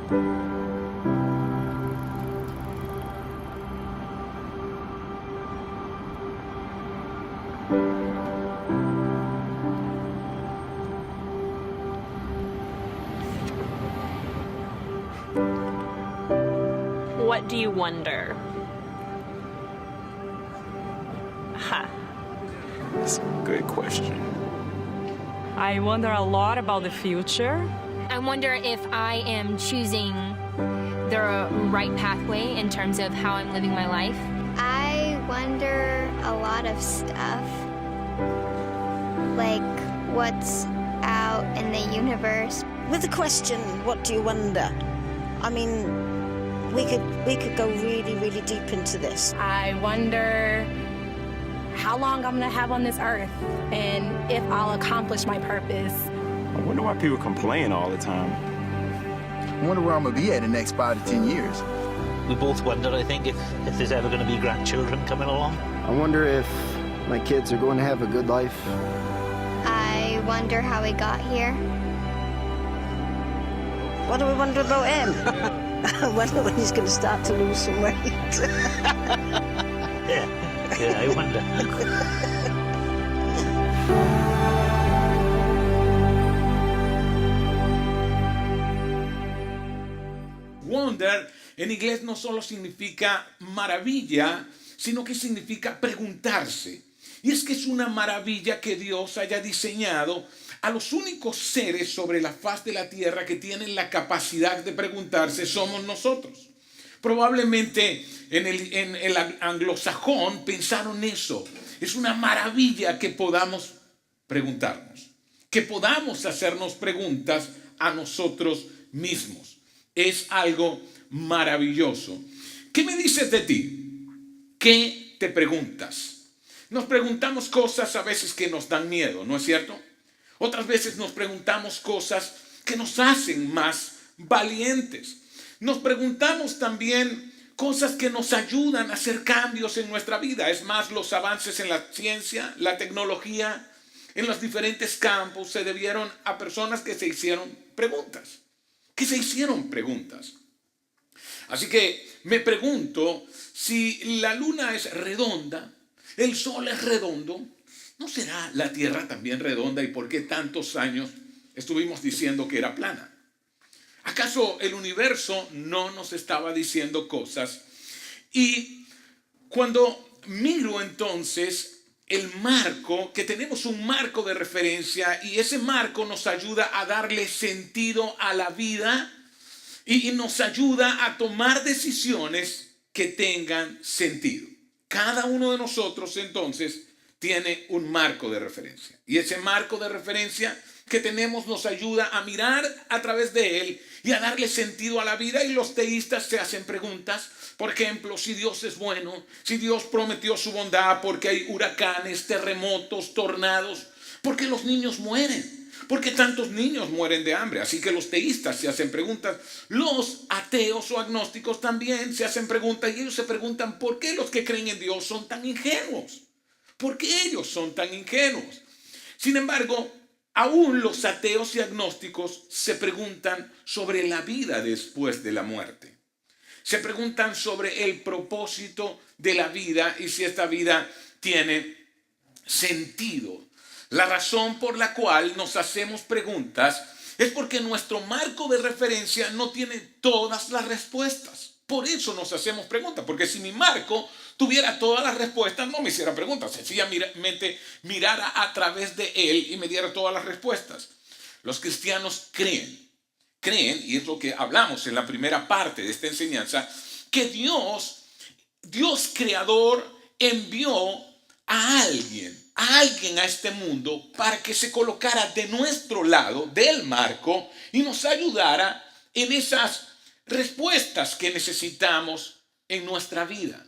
What do you wonder? Ha. That's a good question. I wonder a lot about the future. I wonder if I am choosing the right pathway in terms of how I'm living my life. I wonder a lot of stuff. Like what's out in the universe. With the question, what do you wonder? I mean, we could go really, really deep into this. I wonder how long I'm gonna have on this earth and if I'll accomplish my purpose. I wonder why people complain all the time. I wonder where I'm gonna be at in the next 5 to 10 years. We both wonder, I think, if there's ever going to be grandchildren coming along. I wonder if my kids are going to have a good life. I wonder how we got here. What do we wonder about him? I wonder when he's going to start to lose some weight. Yeah, I wonder. Wonder en inglés no solo significa maravilla, sino que significa preguntarse. Y es que es una maravilla que Dios haya diseñado a los únicos seres sobre la faz de la tierra que tienen la capacidad de preguntarse somos nosotros. Probablemente en el anglosajón pensaron eso. Es una maravilla que podamos preguntarnos, que podamos hacernos preguntas a nosotros mismos. Es algo maravilloso. ¿Qué me dices de ti? ¿Qué te preguntas? Nos preguntamos cosas a veces que nos dan miedo, ¿no es cierto? Otras veces nos preguntamos cosas que nos hacen más valientes. Nos preguntamos también cosas que nos ayudan a hacer cambios en nuestra vida. Es más, los avances en la ciencia, la tecnología, en los diferentes campos se debieron a personas que se hicieron preguntas. Así que me pregunto, si la luna es redonda, el sol es redondo, ¿no será la tierra también redonda? ¿Y por qué tantos años estuvimos diciendo que era plana? ¿Acaso el universo no nos estaba diciendo cosas? Y cuando miro entonces el marco, que tenemos un marco de referencia y ese marco nos ayuda a darle sentido a la vida y nos ayuda a tomar decisiones que tengan sentido. Cada uno de nosotros entonces tiene un marco de referencia. Y ese marco de referencia que tenemos nos ayuda a mirar a través de él y a darle sentido a la vida. Y los teístas se hacen preguntas. Por ejemplo, si Dios es bueno, si Dios prometió su bondad, porque hay huracanes, terremotos, tornados, porque los niños mueren. ¿Por qué tantos niños mueren de hambre? Así que los teístas se hacen preguntas. Los ateos o agnósticos también se hacen preguntas y ellos se preguntan ¿por qué los que creen en Dios son tan ingenuos? ¿Por qué ellos son tan ingenuos? Sin embargo, aún los ateos y agnósticos se preguntan sobre la vida después de la muerte. Se preguntan sobre el propósito de la vida y si esta vida tiene sentido. La razón por la cual nos hacemos preguntas es porque nuestro marco de referencia no tiene todas las respuestas. Por eso nos hacemos preguntas, porque si mi marco tuviera todas las respuestas, no me hiciera preguntas, sencillamente mirara a través de él y me diera todas las respuestas. Los cristianos creen, y es lo que hablamos en la primera parte de esta enseñanza, que Dios creador envió a alguien a este mundo para que se colocara de nuestro lado del marco y nos ayudara en esas respuestas que necesitamos en nuestra vida.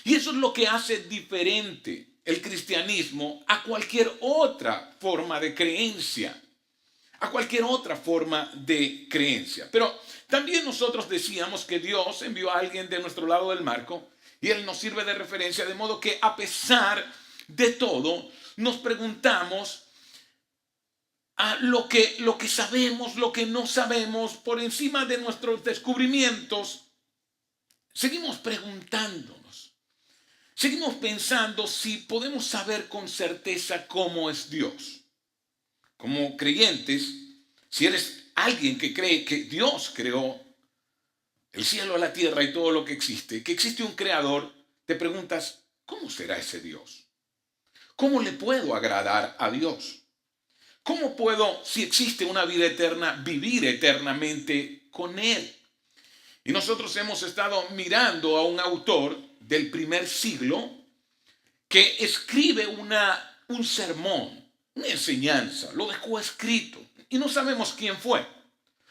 Y eso es lo que hace diferente el cristianismo a cualquier otra forma de creencia. Pero también nosotros decíamos que Dios envió a alguien de nuestro lado del marco y Él nos sirve de referencia, de modo que a pesar de todo nos preguntamos lo que sabemos, lo que no sabemos, por encima de nuestros descubrimientos, seguimos preguntándonos, seguimos pensando si podemos saber con certeza cómo es Dios. Como creyentes, si eres alguien que cree que Dios creó el cielo, la tierra y todo lo que existe un creador, te preguntas, ¿cómo será ese Dios? ¿Cómo le puedo agradar a Dios? ¿Cómo puedo, si existe una vida eterna, vivir eternamente con Él? Y nosotros hemos estado mirando a un autor del primer siglo que escribe un sermón, una enseñanza, lo dejó escrito y no sabemos quién fue.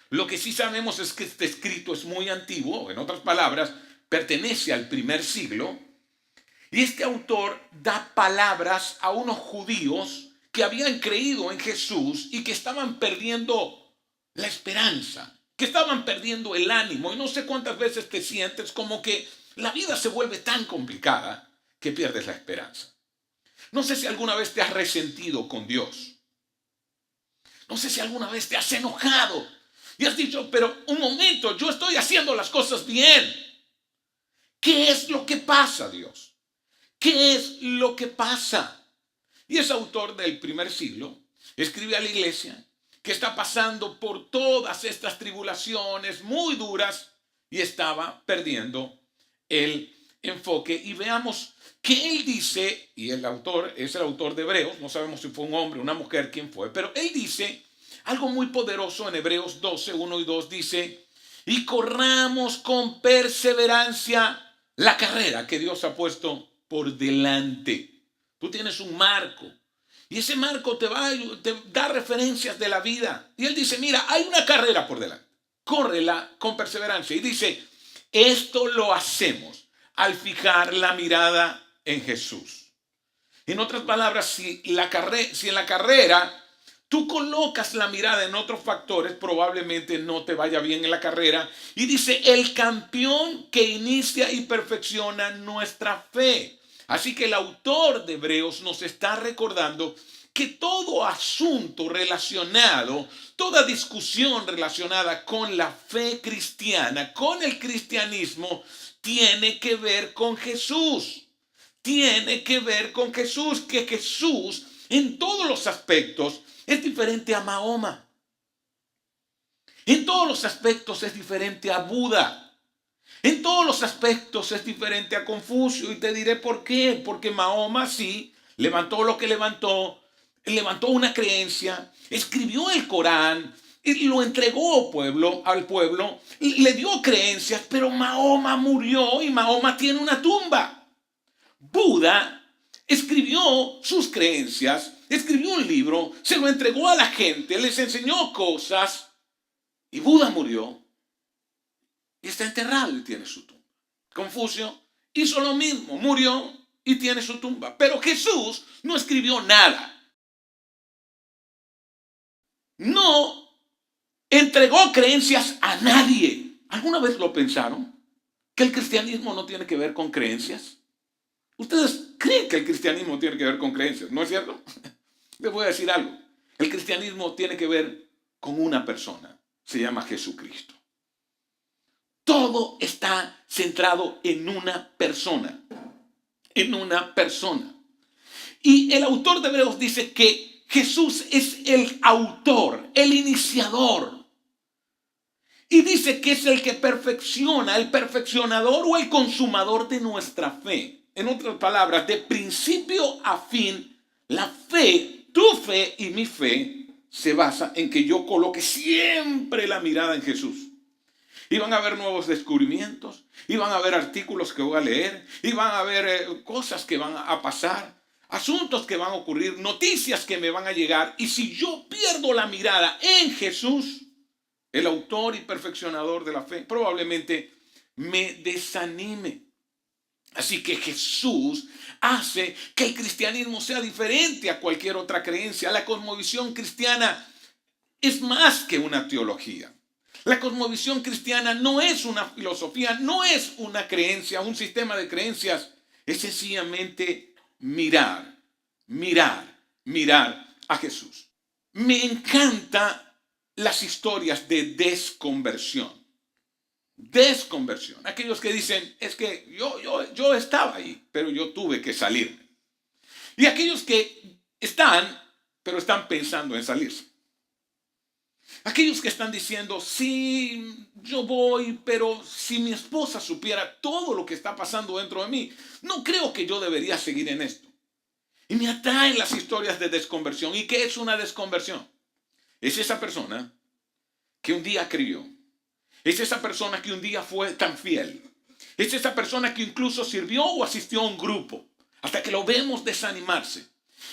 Lo que sí sabemos es que este escrito es muy antiguo, en otras palabras, pertenece al primer siglo, y este autor da palabras a unos judíos que habían creído en Jesús y que estaban perdiendo la esperanza, que estaban perdiendo el ánimo. Y no sé cuántas veces te sientes como que la vida se vuelve tan complicada que pierdes la esperanza. No sé si alguna vez te has resentido con Dios. No sé si alguna vez te has enojado y has dicho, pero un momento, yo estoy haciendo las cosas bien. ¿Qué es lo que pasa, Dios? ¿Qué es lo que pasa? Y ese autor del primer siglo escribe a la iglesia que está pasando por todas estas tribulaciones muy duras y estaba perdiendo el enfoque. Y veamos que él dice, y el autor es el autor de Hebreos, no sabemos si fue un hombre o una mujer, quién fue, pero él dice algo muy poderoso en Hebreos 12, 1 y 2, dice, y corramos con perseverancia la carrera que Dios ha puesto por delante. Tú tienes un marco y ese marco te da referencias de la vida. Y él dice, mira, hay una carrera por delante. Córrela con perseverancia. Y dice, esto lo hacemos al fijar la mirada en Jesús. En otras palabras, si en la carrera tú colocas la mirada en otros factores, probablemente no te vaya bien en la carrera. Y dice, el campeón que inicia y perfecciona nuestra fe. Así que el autor de Hebreos nos está recordando que todo asunto relacionado, toda discusión relacionada con la fe cristiana, con el cristianismo, tiene que ver con Jesús. Tiene que ver con Jesús, que Jesús en todos los aspectos es diferente a Mahoma. En todos los aspectos es diferente a Buda. En todos los aspectos es diferente a Confucio. Y te diré por qué. Porque Mahoma sí levantó lo que levantó una creencia, escribió el Corán y lo entregó al pueblo, le dio creencias, pero Mahoma murió y Mahoma tiene una tumba. Buda escribió sus creencias, escribió un libro, se lo entregó a la gente, les enseñó cosas y Buda murió y está enterrado y tiene su tumba. Confucio hizo lo mismo, murió y tiene su tumba. Pero Jesús no escribió nada. No entregó creencias a nadie. ¿Alguna vez lo pensaron? ¿Que el cristianismo no tiene que ver con creencias? ¿Ustedes creen que el cristianismo tiene que ver con creencias? ¿No es cierto? Les voy a decir algo. El cristianismo tiene que ver con una persona. Se llama Jesucristo. Todo está centrado en una persona. En una persona. Y el autor de Hebreos dice que Jesús es el autor, el iniciador. Y dice que es el que perfecciona, el perfeccionador o el consumador de nuestra fe. En otras palabras, de principio a fin, la fe, tu fe y mi fe, se basa en que yo coloque siempre la mirada en Jesús. Y van a haber nuevos descubrimientos, y van a haber artículos que voy a leer, y van a haber cosas que van a pasar, asuntos que van a ocurrir, noticias que me van a llegar. Y si yo pierdo la mirada en Jesús, el autor y perfeccionador de la fe, probablemente me desanime. Así que Jesús hace que el cristianismo sea diferente a cualquier otra creencia. La cosmovisión cristiana es más que una teología. La cosmovisión cristiana no es una filosofía, no es una creencia, un sistema de creencias. Es sencillamente mirar a Jesús. me encantan las historias de desconversión. Desconversión. Aquellos que dicen, es que yo estaba ahí, pero yo tuve que salirme. Y aquellos que están, pero están pensando en salirse. Aquellos que están diciendo, sí, yo voy, pero si mi esposa supiera todo lo que está pasando dentro de mí, no creo que yo debería seguir en esto. Y me atraen las historias de desconversión. ¿Y qué es una desconversión? Es esa persona que un día creyó. Es esa persona que un día fue tan fiel. Es esa persona que incluso sirvió o asistió a un grupo. Hasta que lo vemos desanimarse.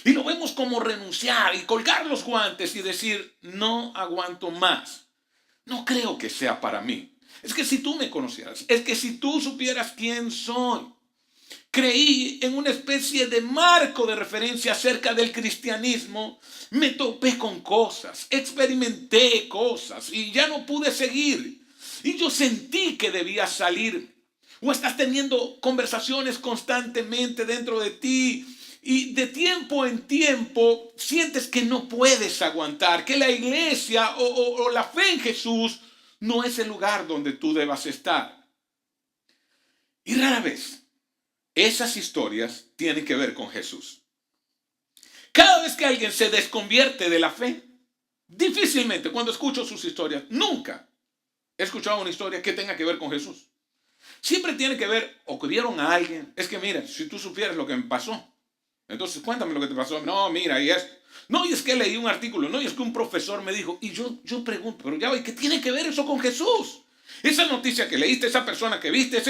Y lo vemos como renunciar y colgar los guantes y decir, no aguanto más. No creo que sea para mí. Es que si tú me conocieras, es que si tú supieras quién soy. Creí en una especie de marco de referencia acerca del cristianismo. Me topé con cosas, experimenté cosas y ya no pude seguir. Y yo sentí que debía salir. O estás teniendo conversaciones constantemente dentro de ti y de tiempo en tiempo sientes que no puedes aguantar, que la iglesia o la fe en Jesús no es el lugar donde tú debas estar. Y rara vez esas historias tienen que ver con Jesús. Cada vez que alguien se desconvierte de la fe, difícilmente cuando escucho sus historias, nunca he escuchado una historia que tenga que ver con Jesús. Siempre tiene que ver, o que vieron a alguien, es que mira, si tú supieras lo que me pasó, entonces cuéntame lo que te pasó. No, mira, y esto. No, y es que leí un artículo, no, y es que un profesor me dijo, y yo pregunto, pero ya, ¿qué tiene que ver eso con Jesús? Esa noticia que leíste, esa persona que viste,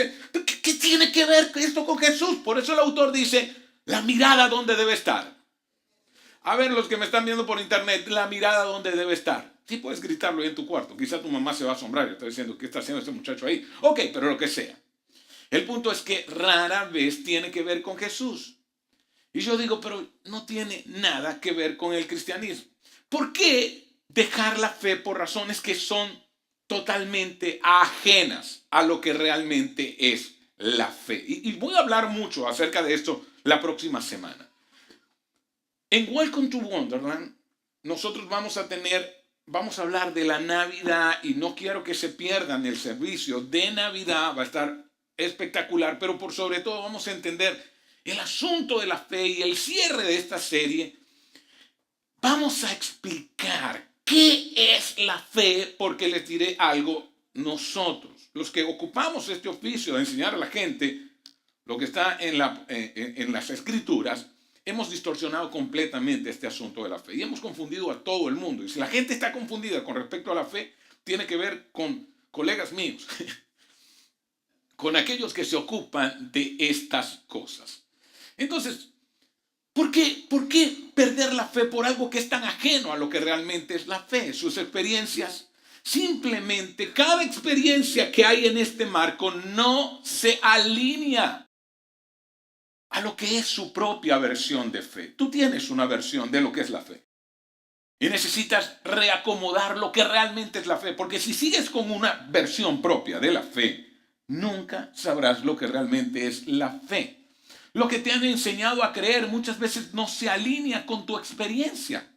¿qué tiene que ver esto con Jesús? Por eso el autor dice, la mirada dónde debe estar. A ver, los que me están viendo por internet, la mirada dónde debe estar. Sí puedes gritarlo ahí en tu cuarto, quizá tu mamá se va a asombrar y está diciendo, ¿qué está haciendo este muchacho ahí? Ok, pero lo que sea. El punto es que rara vez tiene que ver con Jesús. Y yo digo, pero no tiene nada que ver con el cristianismo. ¿Por qué dejar la fe por razones que son totalmente ajenas a lo que realmente es la fe? Y voy a hablar mucho acerca de esto la próxima semana. En Welcome to Wonderland, nosotros vamos a hablar de la Navidad y no quiero que se pierdan el servicio de Navidad, va a estar espectacular, pero por sobre todo vamos a entender el asunto de la fe y el cierre de esta serie. Vamos a explicar qué es la fe, porque les diré algo, nosotros, los que ocupamos este oficio de enseñar a la gente lo que está en las escrituras, hemos distorsionado completamente este asunto de la fe y hemos confundido a todo el mundo. Y si la gente está confundida con respecto a la fe, tiene que ver con colegas míos, con aquellos que se ocupan de estas cosas. Entonces, ¿por qué perder la fe por algo que es tan ajeno a lo que realmente es la fe? Sus experiencias, simplemente cada experiencia que hay en este marco no se alinea a lo que es su propia versión de fe. Tú tienes una versión de lo que es la fe. Y necesitas reacomodar lo que realmente es la fe. Porque si sigues con una versión propia de la fe, nunca sabrás lo que realmente es la fe. Lo que te han enseñado a creer muchas veces no se alinea con tu experiencia.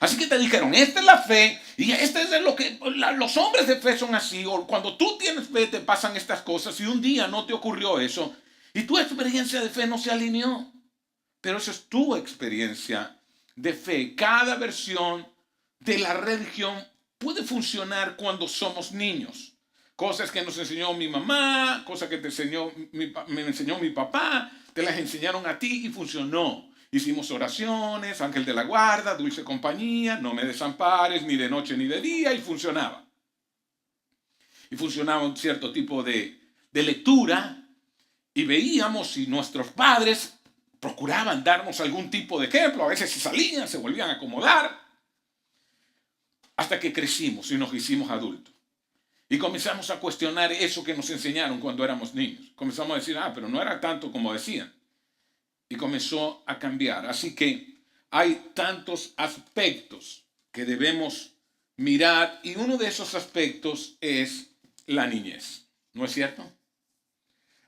Así que te dijeron, esta es la fe y esta es lo que los hombres de fe son así. O cuando tú tienes fe te pasan estas cosas y un día no te ocurrió eso. Y tu experiencia de fe no se alineó. Pero esa es tu experiencia de fe. Cada versión de la religión puede funcionar cuando somos niños. Cosas que nos enseñó mi mamá, cosas que me enseñó mi papá, te las enseñaron a ti y funcionó. Hicimos oraciones, ángel de la guarda, dulce compañía, no me desampares, ni de noche ni de día, y funcionaba. Y funcionaba un cierto tipo de lectura. Y veíamos si nuestros padres procuraban darnos algún tipo de ejemplo. A veces se salían, se volvían a acomodar. Hasta que crecimos y nos hicimos adultos. Y comenzamos a cuestionar eso que nos enseñaron cuando éramos niños. Comenzamos a decir, pero no era tanto como decían. Y comenzó a cambiar. Así que hay tantos aspectos que debemos mirar. Y uno de esos aspectos es la niñez. ¿No es cierto?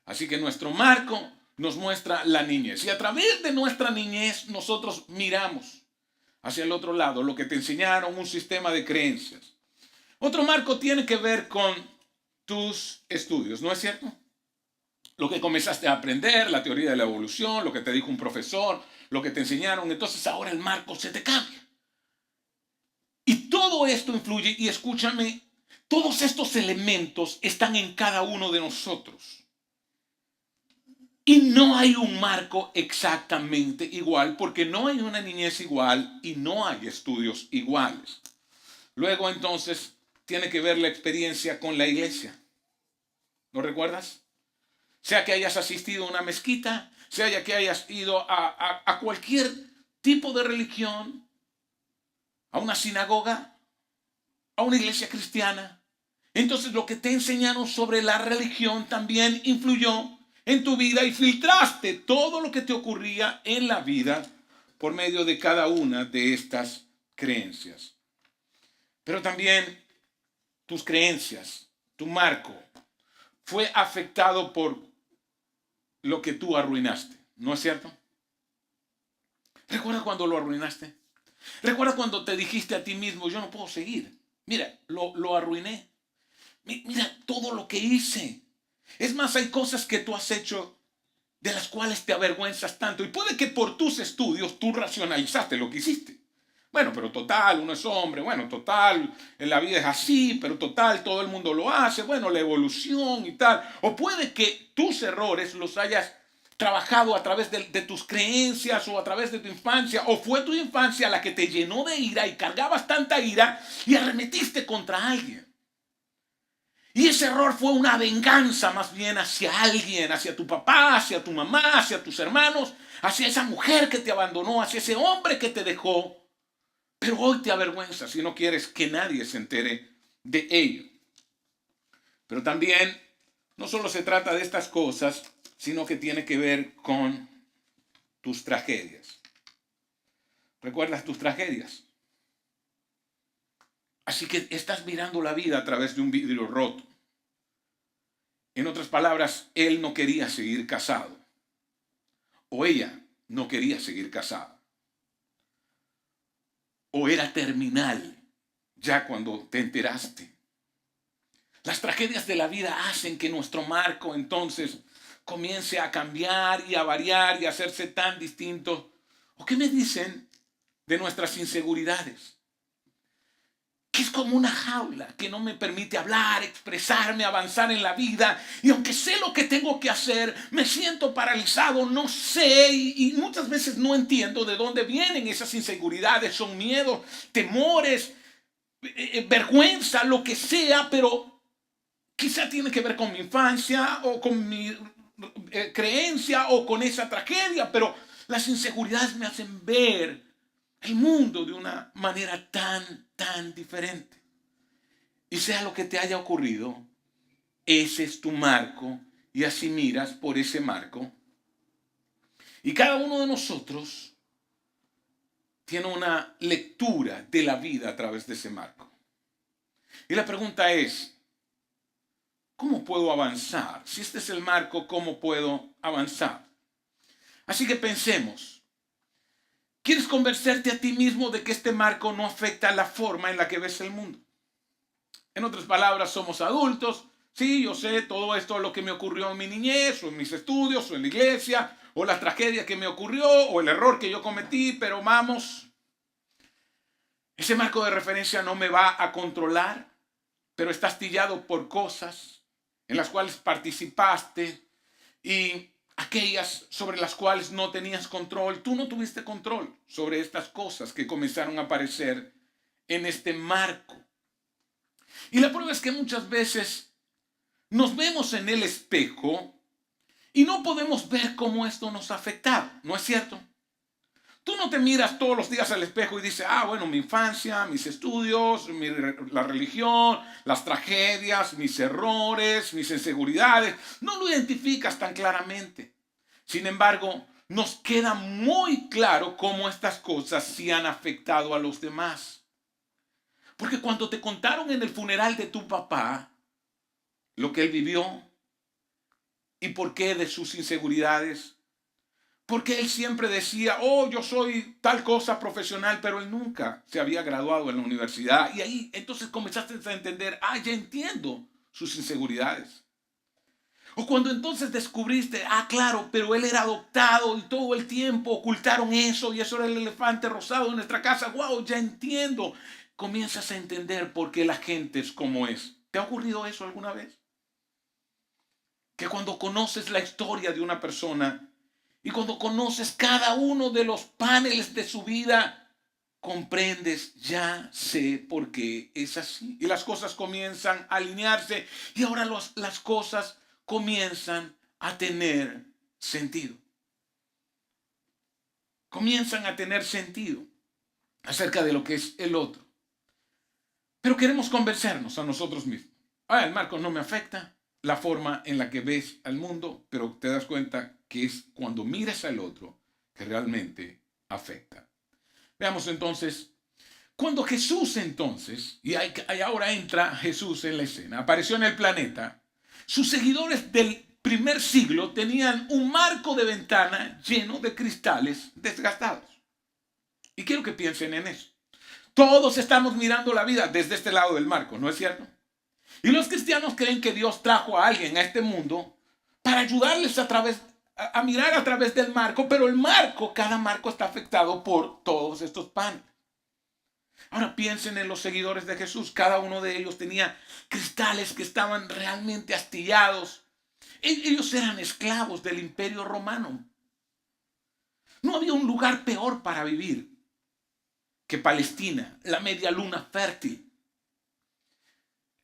Así que nuestro marco nos muestra la niñez. Y a través de nuestra niñez nosotros miramos hacia el otro lado, lo que te enseñaron, un sistema de creencias. Otro marco tiene que ver con tus estudios, ¿no es cierto? Lo que comenzaste a aprender, la teoría de la evolución, lo que te dijo un profesor, lo que te enseñaron, entonces ahora el marco se te cambia. Y todo esto influye, y escúchame, todos estos elementos están en cada uno de nosotros. Y no hay un marco exactamente igual, porque no hay una niñez igual y no hay estudios iguales. Luego entonces tiene que ver la experiencia con la iglesia. ¿Lo recuerdas? Sea que hayas asistido a una mezquita, sea que hayas ido a cualquier tipo de religión, a una sinagoga, a una iglesia cristiana. Entonces lo que te enseñaron sobre la religión también influyó en tu vida y filtraste todo lo que te ocurría en la vida por medio de cada una de estas creencias. Pero también tus creencias, tu marco, fue afectado por lo que tú arruinaste, ¿no es cierto? ¿Recuerdas cuando lo arruinaste? ¿Recuerdas cuando te dijiste a ti mismo, yo no puedo seguir? Mira, lo arruiné. Mira todo lo que hice. Es más, hay cosas que tú has hecho de las cuales te avergüenzas tanto. Y puede que por tus estudios tú racionalizaste lo que hiciste. Bueno, pero total, uno es hombre. Bueno, total, en la vida es así. Pero total, todo el mundo lo hace. Bueno, la evolución y tal. O puede que tus errores los hayas trabajado a través de tus creencias o a través de tu infancia. O fue tu infancia la que te llenó de ira y cargabas tanta ira y arremetiste contra alguien. Y ese error fue una venganza más bien hacia alguien, hacia tu papá, hacia tu mamá, hacia tus hermanos, hacia esa mujer que te abandonó, hacia ese hombre que te dejó. Pero hoy te avergüenzas y no quieres que nadie se entere de ello. Pero también no solo se trata de estas cosas, sino que tiene que ver con tus tragedias. ¿Recuerdas tus tragedias? Así que estás mirando la vida a través de un vidrio roto. En otras palabras, él no quería seguir casado. O ella no quería seguir casada. O era terminal ya cuando te enteraste. Las tragedias de la vida hacen que nuestro marco entonces comience a cambiar y a variar y a hacerse tan distinto. ¿O qué me dicen de nuestras inseguridades? Que es como una jaula que no me permite hablar, expresarme, avanzar en la vida. Y aunque sé lo que tengo que hacer, me siento paralizado, no sé y muchas veces no entiendo de dónde vienen esas inseguridades. Son miedos, temores, vergüenza, lo que sea, pero quizá tiene que ver con mi infancia o con mi creencia o con esa tragedia. Pero las inseguridades me hacen ver el mundo de una manera tan diferente. Y sea lo que te haya ocurrido, ese es tu marco y así miras por ese marco. Y cada uno de nosotros tiene una lectura de la vida a través de ese marco. Y la pregunta es, ¿cómo puedo avanzar? Si este es el marco, ¿cómo puedo avanzar? Así que pensemos. ¿Quieres convencerte a ti mismo de que este marco no afecta la forma en la que ves el mundo? En otras palabras, somos adultos. Sí, yo sé todo esto, lo que me ocurrió en mi niñez, o en mis estudios, o en la iglesia, o la tragedia que me ocurrió, o el error que yo cometí, pero vamos, ese marco de referencia no me va a controlar, pero está astillado por cosas en las cuales participaste y aquellas sobre las cuales no tenías control. Tú no tuviste control sobre estas cosas que comenzaron a aparecer en este marco. Y la prueba es que muchas veces nos vemos en el espejo y no podemos ver cómo esto nos ha afectado, ¿no es cierto? Tú no te miras todos los días al espejo y dices, bueno, mi infancia, mis estudios, la religión, las tragedias, mis errores, mis inseguridades. No lo identificas tan claramente. Sin embargo, nos queda muy claro cómo estas cosas sí han afectado a los demás. Porque cuando te contaron en el funeral de tu papá lo que él vivió y por qué de sus inseguridades, Porque él siempre decía, oh, yo soy tal cosa profesional, pero él nunca se había graduado en la universidad. Y ahí entonces comenzaste a entender, ya entiendo sus inseguridades. O cuando entonces descubriste, claro, pero él era adoptado y todo el tiempo ocultaron eso y eso era el elefante rosado en nuestra casa. Wow, ya entiendo. Comienzas a entender por qué la gente es como es. ¿Te ha ocurrido eso alguna vez? Que cuando conoces la historia de una persona y cuando conoces cada uno de los paneles de su vida, comprendes, ya sé por qué es así. Y las cosas comienzan a alinearse y ahora las cosas comienzan a tener sentido. Comienzan a tener sentido acerca de lo que es el otro. Pero queremos convencernos a nosotros mismos. El marco no me afecta, la forma en la que ves al mundo, pero te das cuenta que es cuando miras al otro que realmente afecta. Veamos entonces, cuando Jesús entonces, y ahora entra Jesús en la escena, apareció en el planeta, sus seguidores del primer siglo tenían un marco de ventana lleno de cristales desgastados. Y quiero que piensen en eso. Todos estamos mirando la vida desde este lado del marco, ¿no es cierto? Y los cristianos creen que Dios trajo a alguien a este mundo para ayudarles a mirar a través del marco, pero cada marco está afectado por todos estos paneles. Ahora piensen en los seguidores de Jesús. Cada uno de ellos tenía cristales que estaban realmente astillados. Ellos eran esclavos del Imperio Romano. No había un lugar peor para vivir que Palestina, la media luna fértil.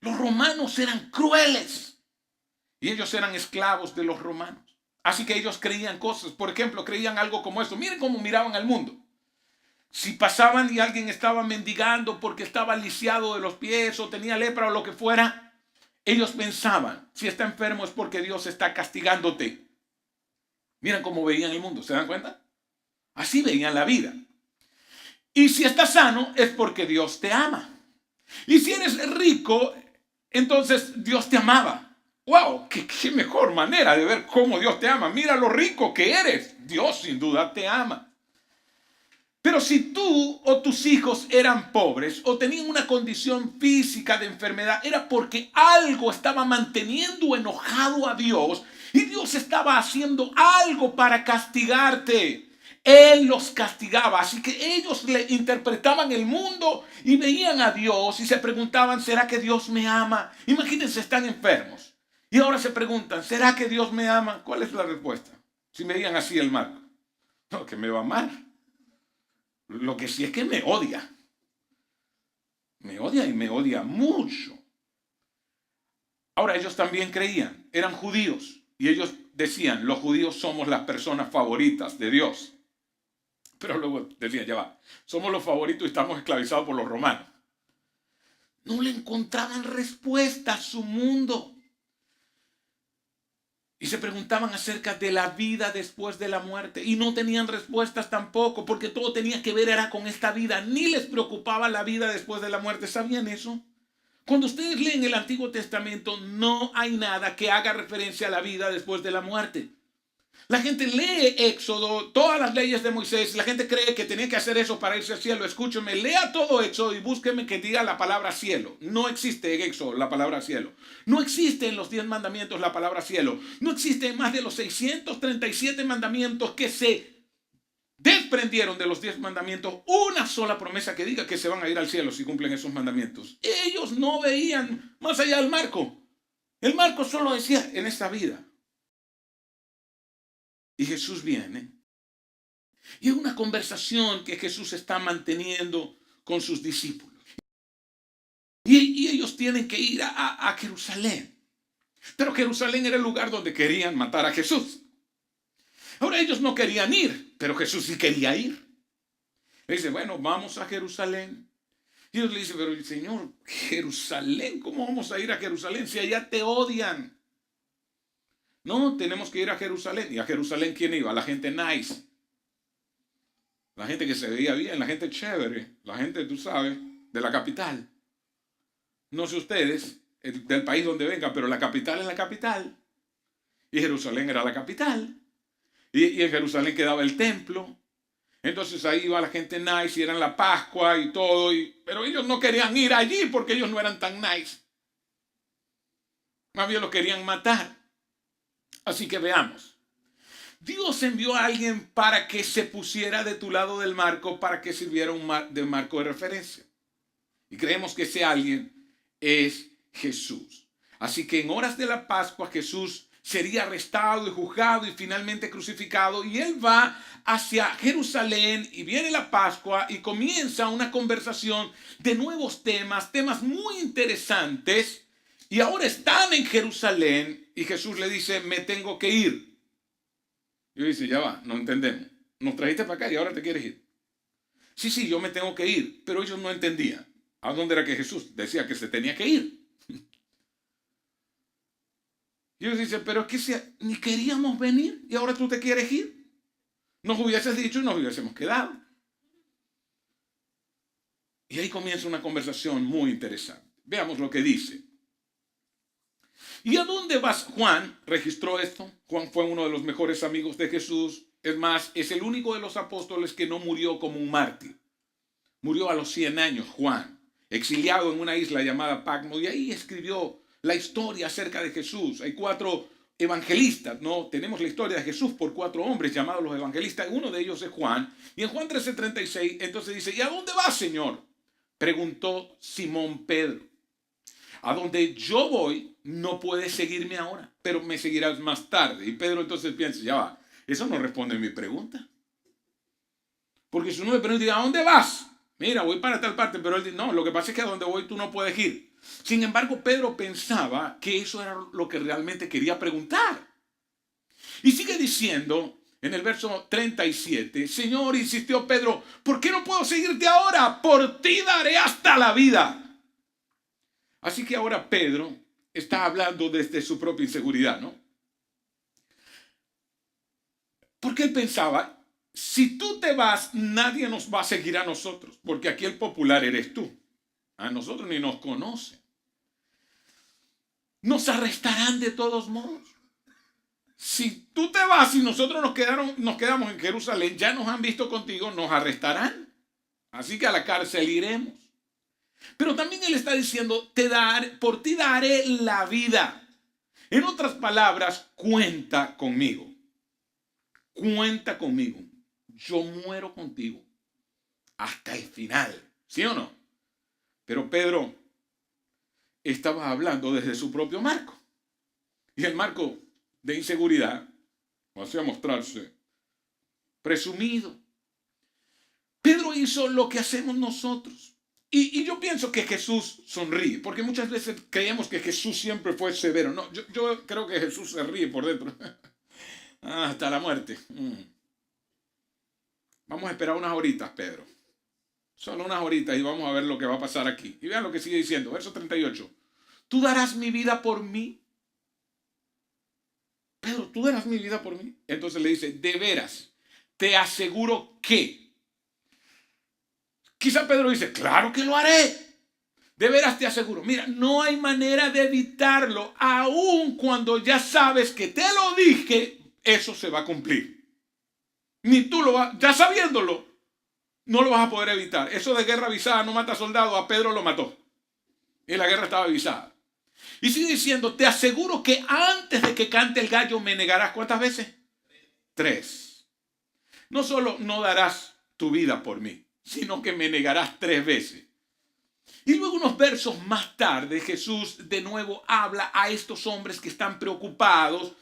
Los romanos eran crueles y ellos eran esclavos de los romanos. Así que ellos creían cosas. Por ejemplo, creían algo como esto. Miren cómo miraban al mundo. Si pasaban y alguien estaba mendigando porque estaba lisiado de los pies o tenía lepra o lo que fuera, ellos pensaban, si está enfermo es porque Dios está castigándote. Miren cómo veían el mundo, ¿se dan cuenta? Así veían la vida. Y si estás sano es porque Dios te ama. Y si eres rico, entonces Dios te amaba. ¡Wow! ¡Qué mejor manera de ver cómo Dios te ama! Mira lo rico que eres. Dios sin duda te ama. Pero si tú o tus hijos eran pobres o tenían una condición física de enfermedad, era porque algo estaba manteniendo enojado a Dios y Dios estaba haciendo algo para castigarte. Él los castigaba, así que ellos le interpretaban el mundo y veían a Dios y se preguntaban, ¿será que Dios me ama? Imagínense, están enfermos y ahora se preguntan, ¿será que Dios me ama? ¿Cuál es la respuesta? Si me veían así el marco, no, que me va a amar. Lo que sí es que me odia. Me odia y me odia mucho. Ahora ellos también creían, eran judíos. Y ellos decían, los judíos somos las personas favoritas de Dios. Pero luego decían, ya va, somos los favoritos y estamos esclavizados por los romanos. No le encontraban respuesta a su mundo. Y se preguntaban acerca de la vida después de la muerte. Y no tenían respuestas tampoco, porque todo tenía que ver era con esta vida. Ni les preocupaba la vida después de la muerte. ¿Sabían eso? Cuando ustedes leen el Antiguo Testamento, no hay nada que haga referencia a la vida después de la muerte. La gente lee Éxodo, todas las leyes de Moisés. La gente cree que tenía que hacer eso para irse al cielo. Escúcheme, lea todo Éxodo y búsqueme que diga la palabra cielo. No existe en Éxodo la palabra cielo. No existe en los 10 mandamientos la palabra cielo. No existe en más de los 637 mandamientos que se desprendieron de los 10 mandamientos una sola promesa que diga que se van a ir al cielo si cumplen esos mandamientos. Ellos no veían más allá del marco. El marco solo decía en esta vida. Y Jesús viene. Y es una conversación que Jesús está manteniendo con sus discípulos. Y ellos tienen que ir a Jerusalén. Pero Jerusalén era el lugar donde querían matar a Jesús. Ahora ellos no querían ir, pero Jesús sí quería ir. Le dice, bueno, vamos a Jerusalén. Y ellos le dicen, pero Señor, Jerusalén, ¿cómo vamos a ir a Jerusalén si allá te odian? No, tenemos que ir a Jerusalén. ¿Y a Jerusalén quién iba? La gente nice. La gente que se veía bien, la gente chévere. La gente, tú sabes, de la capital. No sé ustedes, del país donde vengan, pero la capital es la capital. Y Jerusalén era la capital. Y en Jerusalén quedaba el templo. Entonces ahí iba la gente nice y eran la Pascua y todo. Pero ellos no querían ir allí porque ellos no eran tan nice. Más bien los querían matar. Así que veamos. Dios envió a alguien para que se pusiera de tu lado del marco, para que sirviera de marco de referencia. Y creemos que ese alguien es Jesús. Así que en horas de la Pascua Jesús sería arrestado y juzgado y finalmente crucificado. Y él va hacia Jerusalén y viene la Pascua y comienza una conversación de nuevos temas muy interesantes. Y ahora están en Jerusalén y Jesús le dice, me tengo que ir. Y dice, ya va, no entendemos. Nos trajiste para acá y ahora te quieres ir. Sí, yo me tengo que ir. Pero ellos no entendían a dónde era que Jesús decía que se tenía que ir. Y ellos dicen, pero es que ni queríamos venir y ahora tú te quieres ir. Nos hubieses dicho y nos hubiésemos quedado. Y ahí comienza una conversación muy interesante. Veamos lo que dice. ¿Y a dónde vas? Juan registró esto. Juan fue uno de los mejores amigos de Jesús. Es más, es el único de los apóstoles que no murió como un mártir. Murió a los 100 años, Juan, exiliado en una isla llamada Patmos. Y ahí escribió la historia acerca de Jesús. Hay 4 evangelistas, ¿no? Tenemos la historia de Jesús por 4 hombres llamados los evangelistas. Uno de ellos es Juan. Y en Juan 13:36, entonces dice, ¿y a dónde vas, Señor? Preguntó Simón Pedro. A donde yo voy, no puedes seguirme ahora, pero me seguirás más tarde. Y Pedro entonces piensa, ya va, eso no responde a mi pregunta. Porque si uno me pregunta, ¿a dónde vas? Mira, voy para tal parte, pero él dice, no, lo que pasa es que a donde voy tú no puedes ir. Sin embargo, Pedro pensaba que eso era lo que realmente quería preguntar. Y sigue diciendo en el verso 37, Señor, insistió Pedro, ¿por qué no puedo seguirte ahora? Por ti daré hasta la vida. Así que ahora Pedro está hablando desde su propia inseguridad, ¿no? Porque él pensaba, si tú te vas, nadie nos va a seguir a nosotros, porque aquí el popular eres tú. A nosotros ni nos conocen. Nos arrestarán de todos modos. Si tú te vas y nosotros nos quedamos en Jerusalén, ya nos han visto contigo, nos arrestarán. Así que a la cárcel iremos. Pero también él está diciendo, por ti daré la vida. En otras palabras, cuenta conmigo. Cuenta conmigo. Yo muero contigo hasta el final. ¿Sí o no? Pero Pedro estaba hablando desde su propio marco. Y el marco de inseguridad hacía mostrarse presumido. Pedro hizo lo que hacemos nosotros. Y yo pienso que Jesús sonríe, porque muchas veces creemos que Jesús siempre fue severo. No, yo creo que Jesús se ríe por dentro. Hasta la muerte. Vamos a esperar unas horitas, Pedro. Solo unas horitas y vamos a ver lo que va a pasar aquí. Y vean lo que sigue diciendo, verso 38. ¿Tú darás mi vida por mí? Pedro, ¿tú darás mi vida por mí? Entonces le dice, de veras, te aseguro que. Quizá Pedro dice, claro que lo haré. De veras te aseguro. Mira, no hay manera de evitarlo. Aun cuando ya sabes que te lo dije, eso se va a cumplir. Ni tú lo vas, ya sabiéndolo, no lo vas a poder evitar. Eso de guerra avisada no mata soldados, a Pedro lo mató. Y la guerra estaba avisada. Y sigue diciendo, te aseguro que antes de que cante el gallo me negarás. ¿Cuántas veces? 3. No solo no darás tu vida por mí, sino que me negarás 3 veces. Y luego unos versos más tarde, Jesús de nuevo habla a estos hombres que están preocupados,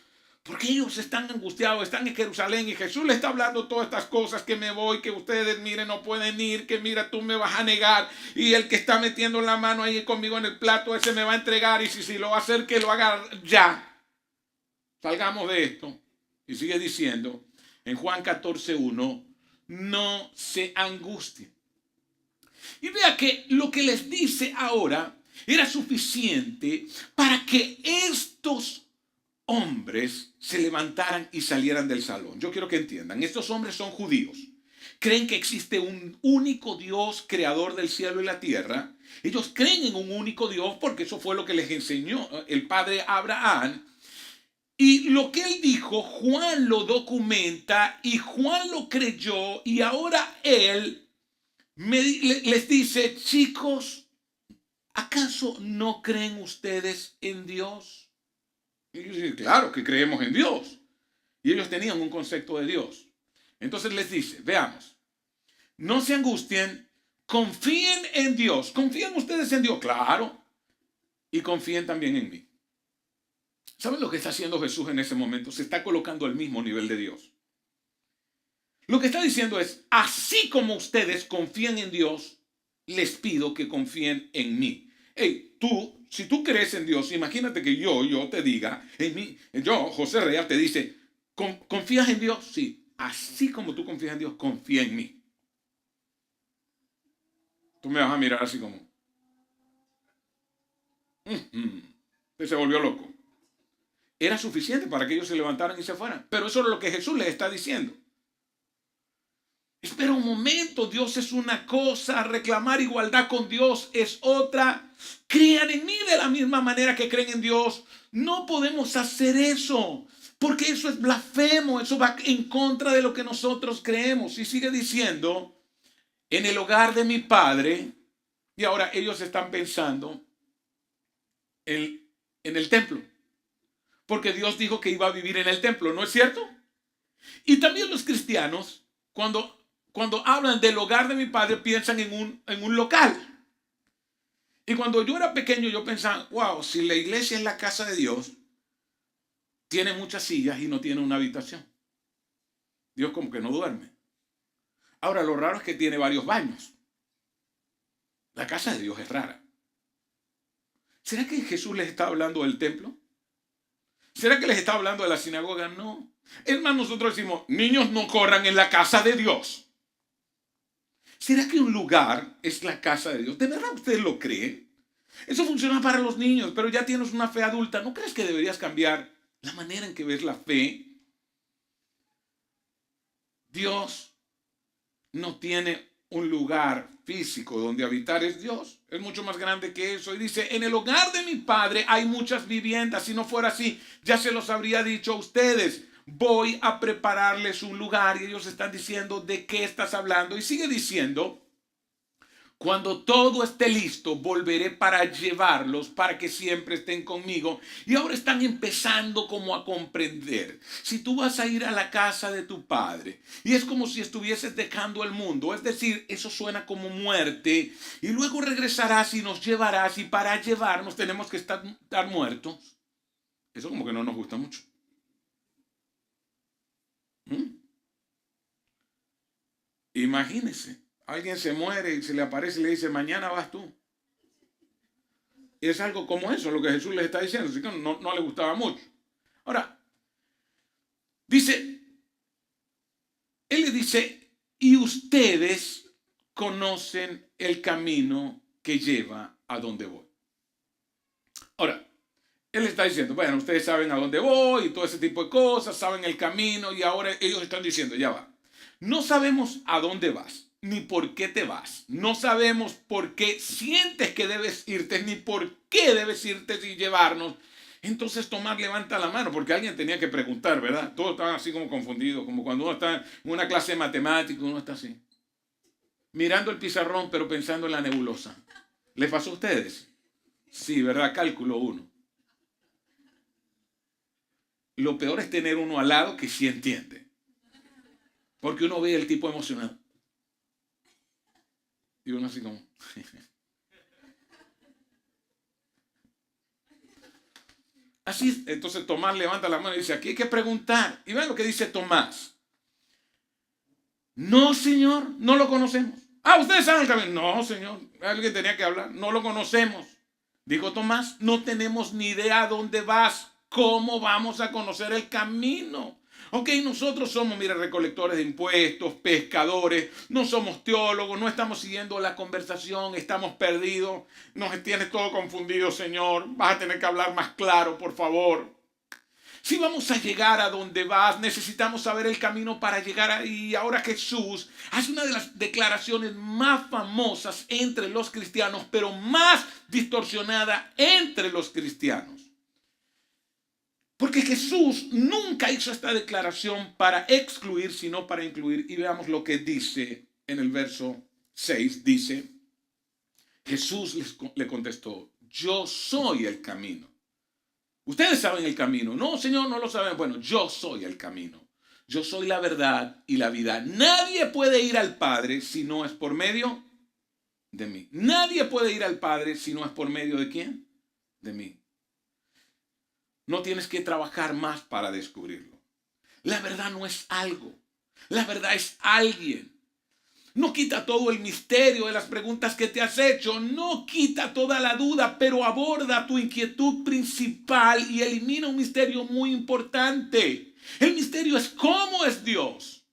porque ellos están angustiados, están en Jerusalén, y Jesús le está hablando todas estas cosas, que me voy, que ustedes, miren, no pueden ir, que mira, tú me vas a negar, y el que está metiendo la mano ahí conmigo en el plato, ese me va a entregar, y si lo va a hacer, que lo haga ya. Salgamos de esto. Y sigue diciendo, en Juan 14:1, no se angustien. Y vea que lo que les dice ahora era suficiente para que estos hombres se levantaran y salieran del salón. Yo quiero que entiendan, estos hombres son judíos. Creen que existe un único Dios, creador del cielo y la tierra. Ellos creen en un único Dios porque eso fue lo que les enseñó el padre Abraham. Y lo que él dijo, Juan lo documenta y Juan lo creyó y ahora él les dice, chicos, ¿acaso no creen ustedes en Dios? Y ellos dicen, claro que creemos en Dios. Y ellos tenían un concepto de Dios. Entonces les dice, veamos, no se angustien, confíen en Dios. ¿Confían ustedes en Dios? Claro. Y confíen también en mí. ¿Saben lo que está haciendo Jesús en ese momento? Se está colocando al mismo nivel de Dios. Lo que está diciendo es, así como ustedes confían en Dios, les pido que confíen en mí. Hey, tú, si tú crees en Dios, imagínate que yo te diga, en mí, yo, José Real, te dice, ¿confías en Dios? Sí. Así como tú confías en Dios, confía en mí. Tú me vas a mirar así como, se volvió loco. Era suficiente para que ellos se levantaran y se fueran. Pero eso es lo que Jesús les está diciendo. Espera un momento, Dios es una cosa, reclamar igualdad con Dios es otra. Crean en mí de la misma manera que creen en Dios. No podemos hacer eso, porque eso es blasfemo, eso va en contra de lo que nosotros creemos. Y sigue diciendo, en el hogar de mi Padre, y ahora ellos están pensando en el templo. Porque Dios dijo que iba a vivir en el templo, ¿no es cierto? Y también los cristianos, cuando hablan del hogar de mi Padre, piensan en un local. Y cuando yo era pequeño, yo pensaba, wow, si la iglesia es la casa de Dios, tiene muchas sillas y no tiene una habitación. Dios como que no duerme. Ahora, lo raro es que tiene varios baños. La casa de Dios es rara. ¿Será que Jesús les está hablando del templo? ¿Será que les está hablando de la sinagoga? No. Es más, nosotros decimos, niños no corran en la casa de Dios. ¿Será que un lugar es la casa de Dios? ¿De verdad usted lo cree? Eso funciona para los niños, pero ya tienes una fe adulta. ¿No crees que deberías cambiar la manera en que ves la fe? Dios no tiene un lugar físico donde habitar, es Dios. Es mucho más grande que eso. Y dice, en el hogar de mi Padre hay muchas viviendas. Si no fuera así, ya se los habría dicho a ustedes. Voy a prepararles un lugar. Y ellos están diciendo, ¿de qué estás hablando? Y sigue diciendo, cuando todo esté listo, volveré para llevarlos, para que siempre estén conmigo. Y ahora están empezando como a comprender. Si tú vas a ir a la casa de tu padre, y es como si estuvieses dejando el mundo, es decir, eso suena como muerte, y luego regresarás y nos llevarás, y para llevarnos tenemos que estar muertos. Eso como que no nos gusta mucho. Imagínense. Alguien se muere y se le aparece y le dice, mañana vas tú. Y es algo como eso, lo que Jesús les está diciendo. Así que no le gustaba mucho. Ahora, dice, él le dice, y ustedes conocen el camino que lleva a donde voy. Ahora, él está diciendo, bueno, ustedes saben a dónde voy y todo ese tipo de cosas, saben el camino, y ahora ellos están diciendo, ya va. No sabemos a dónde vas, ni por qué te vas. No sabemos por qué sientes que debes irte, ni por qué debes irte y llevarnos. Entonces Tomás levanta la mano, porque alguien tenía que preguntar, ¿verdad? Todos estaban así como confundidos, como cuando uno está en una clase de matemáticas, uno está así, mirando el pizarrón, pero pensando en la nebulosa. ¿Les pasó a ustedes? Sí, ¿verdad? Cálculo 1. Lo peor es tener uno al lado que sí entiende. Porque uno ve el tipo emocionado. Y uno así como... Así, entonces Tomás levanta la mano y dice, aquí hay que preguntar. Y vean lo que dice Tomás. No, Señor, no lo conocemos. Ah, ¿ustedes saben el camino? No, Señor, alguien tenía que hablar. No lo conocemos. Dijo Tomás, no tenemos ni idea a dónde vas. ¿Cómo vamos a conocer el camino? Ok, nosotros somos, mire, recolectores de impuestos, pescadores, no somos teólogos, no estamos siguiendo la conversación, estamos perdidos, nos tienes todo confundido, Señor, vas a tener que hablar más claro, por favor. Si vamos a llegar a donde vas, necesitamos saber el camino para llegar ahí. Ahora Jesús hace una de las declaraciones más famosas entre los cristianos, pero más distorsionada entre los cristianos. Porque Jesús nunca hizo esta declaración para excluir, sino para incluir. Y veamos lo que dice en el verso 6. Dice, Jesús le contestó, yo soy el camino. Ustedes saben el camino. No, Señor, no lo saben. Bueno, yo soy el camino. Yo soy la verdad y la vida. Nadie puede ir al Padre si no es por medio de mí. Nadie puede ir al Padre si no es por medio de ¿quién? De mí. No tienes que trabajar más para descubrirlo. La verdad no es algo. La verdad es alguien. No quita todo el misterio de las preguntas que te has hecho. No quita toda la duda, pero aborda tu inquietud principal y elimina un misterio muy importante. El misterio es ¿cómo es Dios?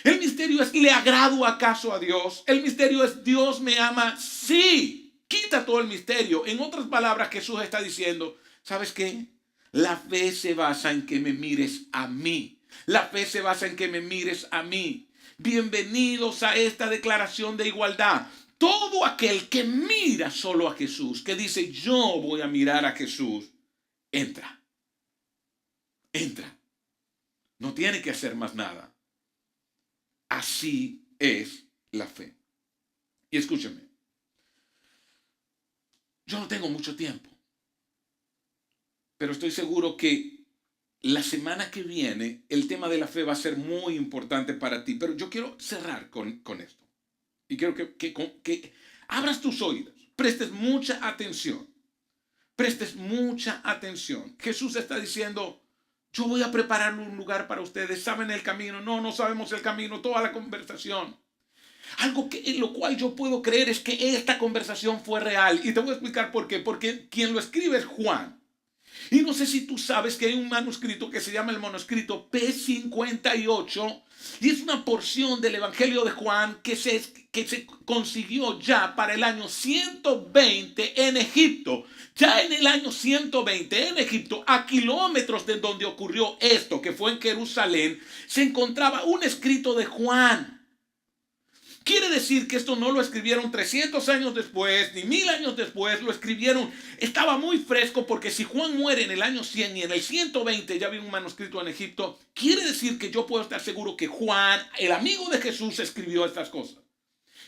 El misterio es ¿le agrado acaso a Dios? El misterio es ¿Dios me ama? Sí. Quita todo el misterio. En otras palabras, Jesús está diciendo, ¿sabes qué? La fe se basa en que me mires a mí. La fe se basa en que me mires a mí. Bienvenidos a esta declaración de igualdad. Todo aquel que mira solo a Jesús, que dice yo voy a mirar a Jesús, entra. Entra. No tiene que hacer más nada. Así es la fe. Y escúchame. Yo no tengo mucho tiempo. Pero estoy seguro que la semana que viene el tema de la fe va a ser muy importante para ti. Pero yo quiero cerrar con esto. Y quiero que abras tus oídos. Prestes mucha atención. Prestes mucha atención. Jesús está diciendo, yo voy a preparar un lugar para ustedes. ¿Saben el camino? No, no sabemos el camino. Toda la conversación. Algo en lo cual yo puedo creer es que esta conversación fue real. Y te voy a explicar por qué. Porque quien lo escribe es Juan. Y no sé si tú sabes que hay un manuscrito que se llama el manuscrito P58 y es una porción del Evangelio de Juan que se consiguió ya para el año 120 en Egipto. Ya en el año 120 en Egipto, a kilómetros de donde ocurrió esto, que fue en Jerusalén, se encontraba un escrito de Juan. Quiere decir que esto no lo escribieron 300 años después, ni 1000 años después, lo escribieron, estaba muy fresco porque si Juan muere en el año 100 y en el 120 ya había un manuscrito en Egipto, quiere decir que yo puedo estar seguro que Juan, el amigo de Jesús, escribió estas cosas.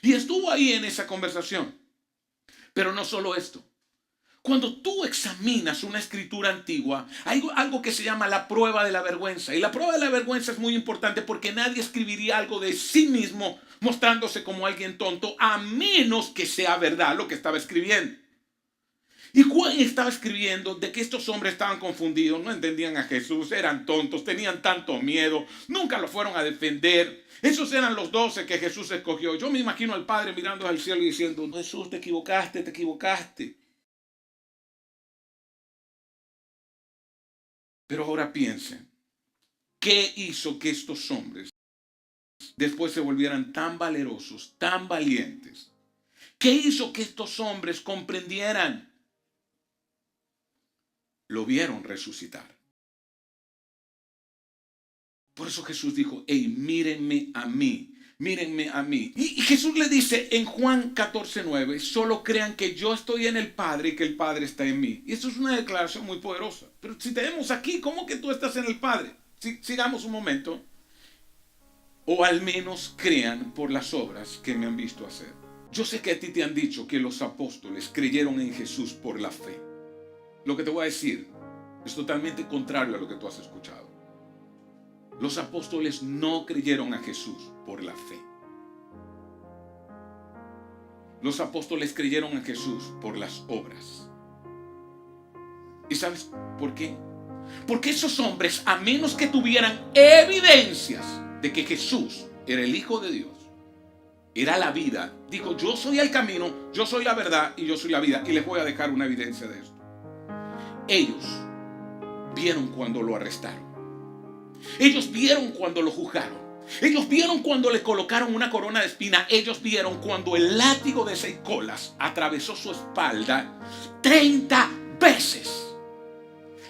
Y estuvo ahí en esa conversación. Pero no solo esto. Cuando tú examinas una escritura antigua, hay algo que se llama la prueba de la vergüenza. Y la prueba de la vergüenza es muy importante porque nadie escribiría algo de sí mismo mostrándose como alguien tonto, a menos que sea verdad lo que estaba escribiendo. Y Juan estaba escribiendo de que estos hombres estaban confundidos, no entendían a Jesús, eran tontos, tenían tanto miedo, nunca lo fueron a defender. Esos eran los 12 que Jesús escogió. Yo me imagino al Padre mirando al cielo y diciendo, Jesús, te equivocaste, te equivocaste. Pero ahora piensen, ¿qué hizo que estos hombres después se volvieran tan valerosos, tan valientes? ¿Qué hizo que estos hombres comprendieran? Lo vieron resucitar. Por eso Jesús dijo, hey, mírenme a mí. Mírenme a mí. Y Jesús le dice en Juan 14:9, solo crean que yo estoy en el Padre y que el Padre está en mí. Y eso es una declaración muy poderosa. Pero si tenemos aquí, ¿cómo que tú estás en el Padre? Sigamos un momento. O al menos crean por las obras que me han visto hacer. Yo sé que a ti te han dicho que los apóstoles creyeron en Jesús por la fe. Lo que te voy a decir es totalmente contrario a lo que tú has escuchado. Los apóstoles no creyeron a Jesús por la fe. Los apóstoles creyeron a Jesús por las obras. ¿Y sabes por qué? Porque esos hombres, a menos que tuvieran evidencias de que Jesús era el Hijo de Dios, era la vida, dijo, yo soy el camino, yo soy la verdad y yo soy la vida. Y les voy a dejar una evidencia de esto. Ellos vieron cuando lo arrestaron. Ellos vieron cuando lo juzgaron. Ellos vieron cuando le colocaron una corona de espina. Ellos vieron cuando el látigo de 6 colas atravesó su espalda 30 veces.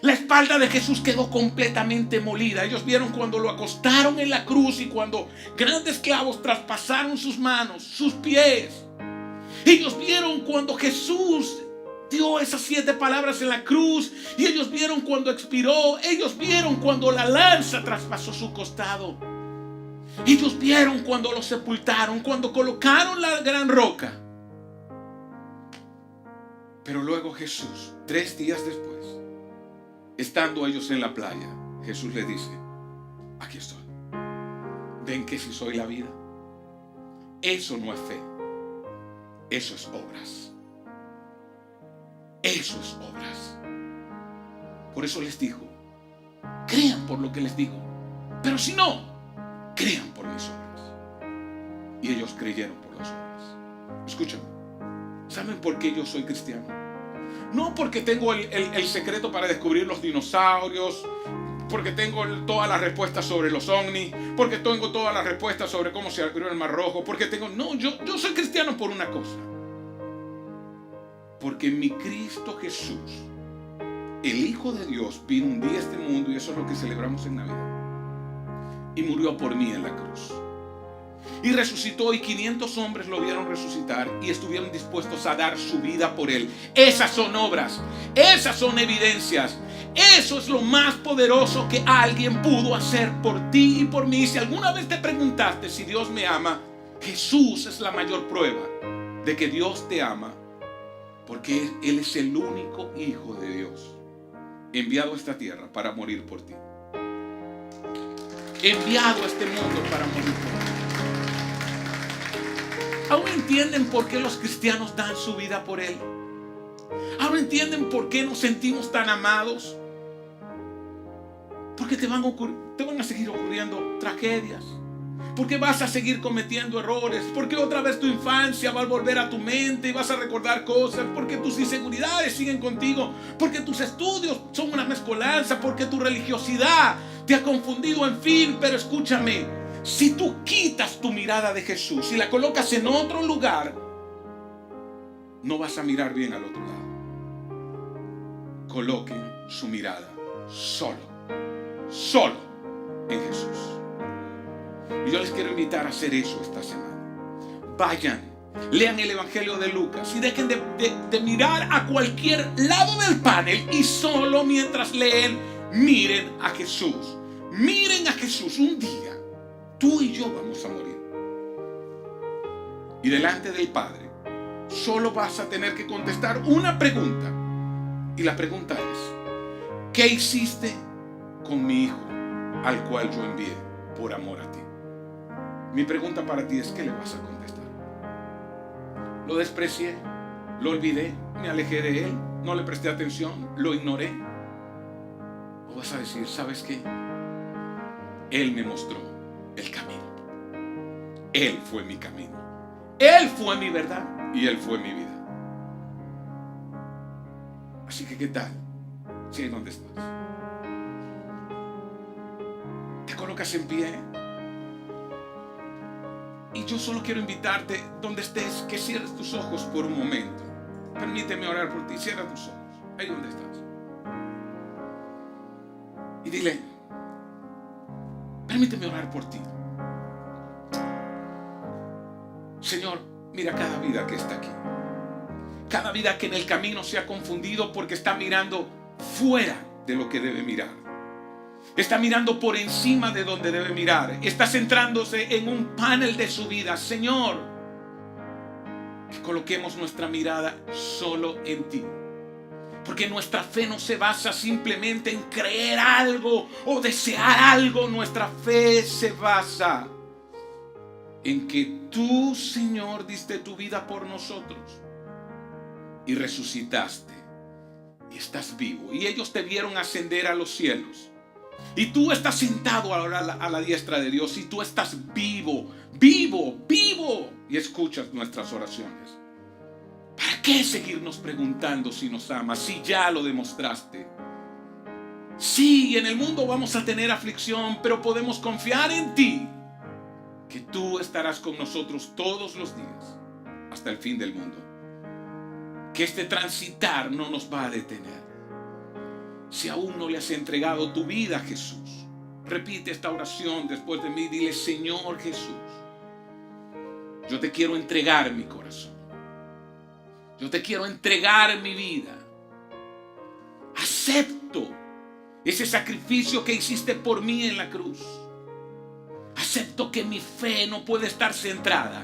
La espalda de Jesús quedó completamente molida. Ellos vieron cuando lo acostaron en la cruz y cuando grandes clavos traspasaron sus manos, sus pies. Ellos vieron cuando Jesús dio esas 7 palabras en la cruz, y ellos vieron cuando expiró, ellos vieron cuando la lanza traspasó su costado, ellos vieron cuando lo sepultaron, cuando colocaron la gran roca. Pero luego Jesús, 3 días después, estando ellos en la playa, Jesús les dice: aquí estoy. ¿Ven que si soy la vida? Eso no es fe, eso es obras. Eso es obras. Por eso les digo, crean por lo que les digo, pero si no, crean por mis obras. Y ellos creyeron por las obras. Escúchame, ¿saben por qué yo soy cristiano? No porque tengo el secreto para descubrir los dinosaurios, porque tengo todas las respuestas sobre los ovnis, porque tengo todas las respuestas sobre cómo se abrió el Mar Rojo, porque tengo... No, yo soy cristiano por una cosa. Porque mi Cristo Jesús, el Hijo de Dios, vino un día a este mundo, y eso es lo que celebramos en Navidad, y murió por mí en la cruz. Y resucitó, y 500 hombres lo vieron resucitar y estuvieron dispuestos a dar su vida por él. Esas son obras, esas son evidencias. Eso es lo más poderoso que alguien pudo hacer por ti y por mí. Si alguna vez te preguntaste si Dios me ama, Jesús es la mayor prueba de que Dios te ama, porque Él es el único Hijo de Dios enviado a esta tierra para morir por ti, enviado a este mundo para morir por ti. ¿Ahora entienden por qué los cristianos dan su vida por Él? ¿Ahora entienden por qué nos sentimos tan amados? Porque te van a seguir ocurriendo tragedias, porque vas a seguir cometiendo errores, porque otra vez tu infancia va a volver a tu mente y vas a recordar cosas, porque tus inseguridades siguen contigo, porque tus estudios son una mezcolanza, porque tu religiosidad te ha confundido, en fin. Pero escúchame, si tú quitas tu mirada de Jesús y la colocas en otro lugar, no vas a mirar bien al otro lado. Coloquen su mirada solo en Jesús. Y yo les quiero invitar a hacer eso esta semana. Vayan, lean el Evangelio de Lucas y dejen de mirar a cualquier lado del panel, y solo mientras leen, miren a Jesús. Miren a Jesús. Un día tú y yo vamos a morir, y delante del Padre solo vas a tener que contestar una pregunta, y la pregunta es: ¿qué hiciste con mi hijo al cual yo envié por amor a ti? Mi pregunta para ti es: ¿qué le vas a contestar? ¿Lo desprecié? ¿Lo olvidé? ¿Me alejé de él? ¿No le presté atención? ¿Lo ignoré? ¿O vas a decir: ¿sabes qué? Él me mostró el camino. Él fue mi camino. Él fue mi verdad y Él fue mi vida. Así que, ¿qué tal si ahí donde estás te colocas en pie? Y yo solo quiero invitarte, donde estés, que cierres tus ojos por un momento. Permíteme orar por ti. Cierra tus ojos, ahí donde estás, y dile: permíteme orar por ti. Señor, mira cada vida que está aquí, cada vida que en el camino se ha confundido porque está mirando fuera de lo que debe mirar, está mirando por encima de donde debe mirar, está centrándose en un panel de su vida. Señor, que coloquemos nuestra mirada solo en ti, porque nuestra fe no se basa simplemente en creer algo o desear algo. Nuestra fe se basa en que tú, Señor, diste tu vida por nosotros y resucitaste y estás vivo, y ellos te vieron ascender a los cielos, y tú estás sentado ahora a la diestra de Dios, y tú estás vivo, y escuchas nuestras oraciones. ¿Para qué seguirnos preguntando si nos amas, si ya lo demostraste? Sí, en el mundo vamos a tener aflicción, pero podemos confiar en ti, que tú estarás con nosotros todos los días hasta el fin del mundo, que este transitar no nos va a detener. Si aún no le has entregado tu vida a Jesús, repite esta oración después de mí. Dile: Señor Jesús, yo te quiero entregar mi corazón. Yo te quiero entregar mi vida. Acepto ese sacrificio que hiciste por mí en la cruz. Acepto que mi fe no puede estar centrada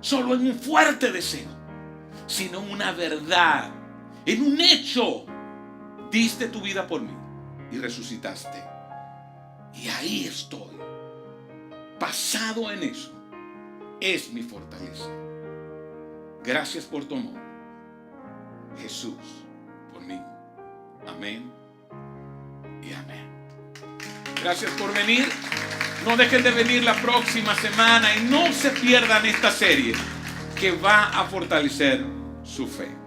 solo en un fuerte deseo, sino en una verdad, en un hecho. Diste tu vida por mí y resucitaste. Y ahí estoy. Basado en eso, es mi fortaleza. Gracias por tu amor, Jesús, por mí. Amén y amén. Gracias por venir. No dejen de venir la próxima semana y no se pierdan esta serie que va a fortalecer su fe.